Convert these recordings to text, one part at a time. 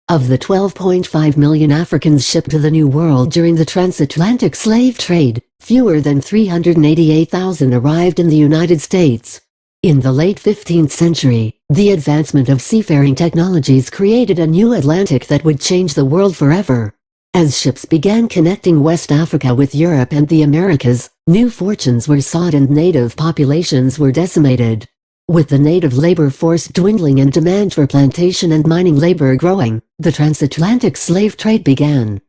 Of the 12.5 million Africans shipped to the New World during the transatlantic slave trade, fewer than 388,000 arrived in the United States. In the late 15th century, the advancement of seafaring technologies created a new Atlantic that would change the world forever. As ships began connecting West Africa with Europe and the Americas, new fortunes were sought and native populations were decimated. With the native labor force dwindling and demand for plantation and mining labor growing, the transatlantic slave trade began.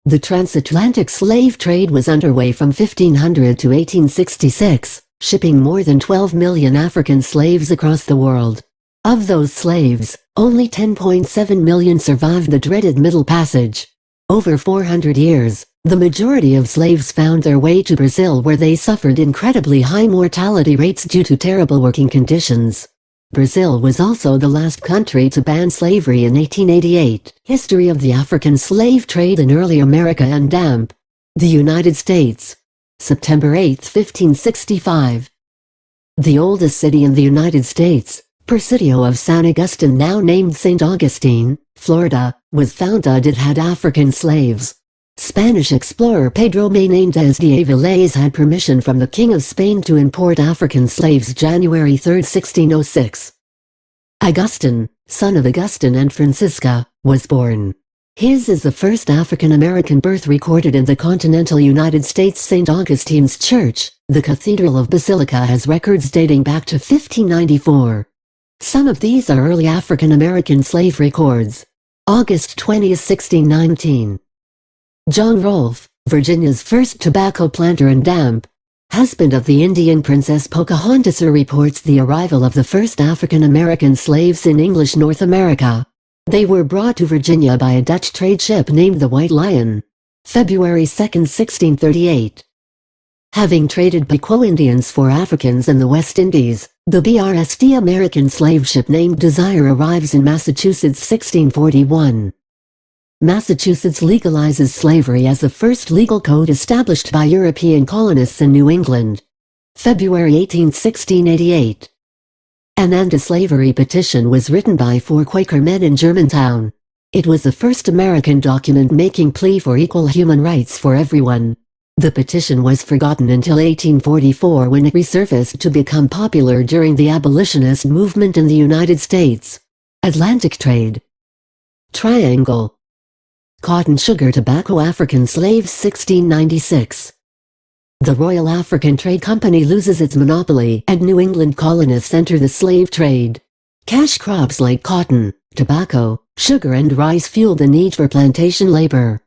The transatlantic slave trade was underway from 1500 to 1866, shipping more than 12 million African slaves across the world. Of those slaves, only 10.7 million survived the dreaded Middle Passage. Over 400 years, the majority of slaves found their way to Brazil, where they suffered incredibly high mortality rates due to terrible working conditions. Brazil was also the last country to ban slavery in 1888. History of the African slave trade in early America and Damp. The United States. September 8, 1565. The oldest city in the United States, Presidio of San Agustin, now named St. Augustine, Florida, was founded. It had African slaves. Spanish explorer Pedro Menéndez de Avilés had permission from the King of Spain to import African slaves January 3, 1606. Augustine, son of Augustine and Francisca, was born. His is the first African-American birth recorded in the continental United States. St. Augustine's Church, the Cathedral of Basilica, has records dating back to 1594. Some of these are early African-American slave records. August 20, 1619. John Rolfe, Virginia's first tobacco planter and Damp, husband of the Indian princess Pocahontas, reports the arrival of the first African-American slaves in English North America. They were brought to Virginia by a Dutch trade ship named the White Lion. February 2, 1638. Having traded Pequot Indians for Africans in the West Indies, the BRST American slave ship named Desire arrives in Massachusetts 1641. Massachusetts legalizes slavery as the first legal code established by European colonists in New England. February 18, 1688. An anti-slavery petition was written by 4 Quaker men in Germantown. It was the first American document making plea for equal human rights for everyone. The petition was forgotten until 1844, when it resurfaced to become popular during the abolitionist movement in the United States. Atlantic trade. Triangle. Cotton, sugar, tobacco, African slaves 1696. The Royal African Trade Company loses its monopoly and New England colonists enter the slave trade. Cash crops like cotton, tobacco, sugar and rice fueled the need for plantation labor.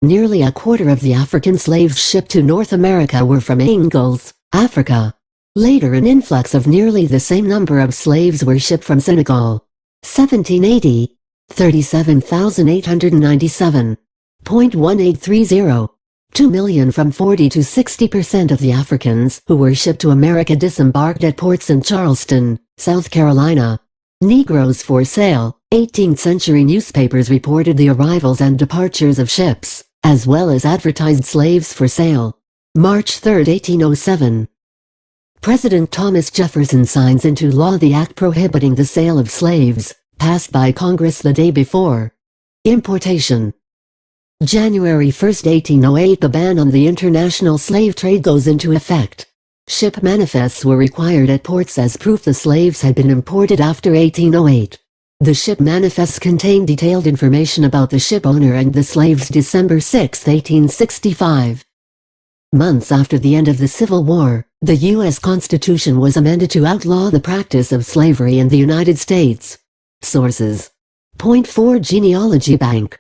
Nearly a quarter of the African slaves shipped to North America were from Angles, Africa. Later an influx of nearly the same number of slaves were shipped from Senegal. 1780. 37,897. 0.1830. 2 million. From 40 to 60% of the Africans who were shipped to America disembarked at ports in Charleston, South Carolina. Negroes for sale. 18th century newspapers reported the arrivals and departures of ships, as well as advertised slaves for sale. March 3, 1807. President Thomas Jefferson signs into law the act prohibiting the sale of slaves, passed by Congress the day before. Importation. January 1, 1808. The ban on the international slave trade goes into effect. Ship manifests were required at ports as proof the slaves had been imported after 1808. The ship manifests contained detailed information about the ship owner and the slaves. December 6, 1865. Months after the end of the Civil War, the U.S. Constitution was amended to outlaw the practice of slavery in the United States. Sources. Point 4 Genealogy Bank.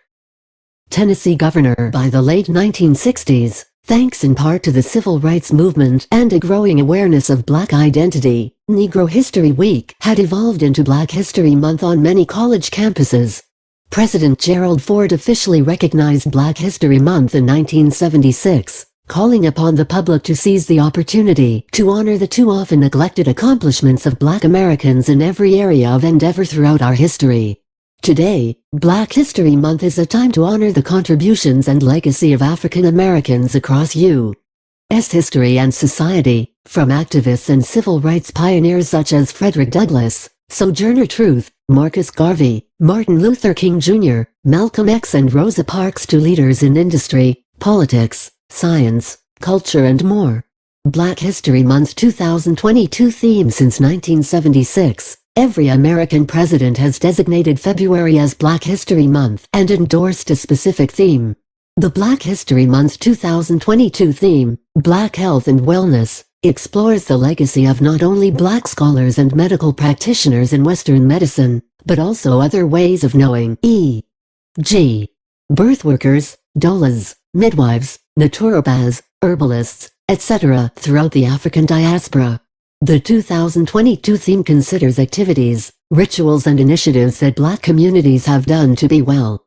Tennessee governor. By the late 1960s, thanks in part to the civil rights movement and a growing awareness of Black identity, Negro History Week had evolved into Black History Month on many college campuses. President Gerald Ford officially recognized Black History Month in 1976, calling upon the public to seize the opportunity to honor the too often neglected accomplishments of Black Americans in every area of endeavor throughout our history. Today, Black History Month is a time to honor the contributions and legacy of African Americans across U.S. history and society, from activists and civil rights pioneers such as Frederick Douglass, Sojourner Truth, Marcus Garvey, Martin Luther King Jr., Malcolm X and Rosa Parks to leaders in industry, politics, science, culture and more. Black History Month 2022 theme. Since 1976, every American president has designated February as Black History Month and endorsed a specific theme. The Black History Month 2022 theme, Black Health and Wellness, explores the legacy of not only Black scholars and medical practitioners in Western medicine, but also other ways of knowing, e.g. birth workers, doulas, midwives, naturopaths, herbalists, etc. throughout the African diaspora. The 2022 theme considers activities, rituals and initiatives that Black communities have done to be well.